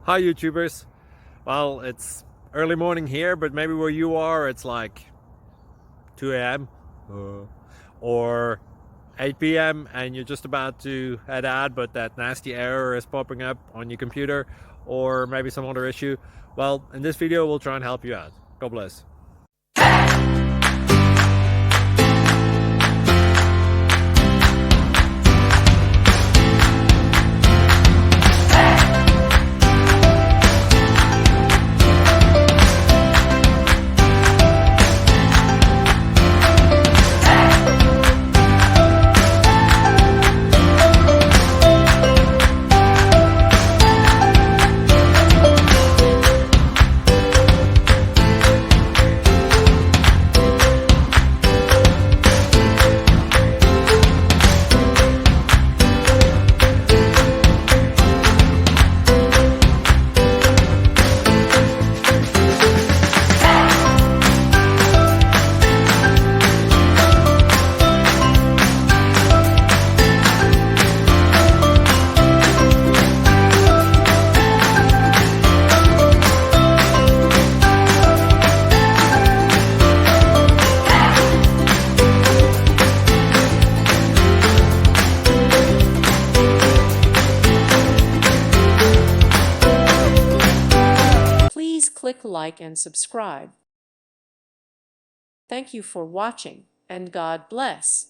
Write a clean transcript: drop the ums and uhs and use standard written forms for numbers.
Hi YouTubers. Well, it's early morning here, but maybe where you are it's like 2 a.m. or 8 p.m. and you're just about to head out, but that nasty error is popping up on your computer, or maybe some other issue. Well, in this video we'll try and help you out. God bless. Please click like and subscribe. Thank you for watching, and God bless.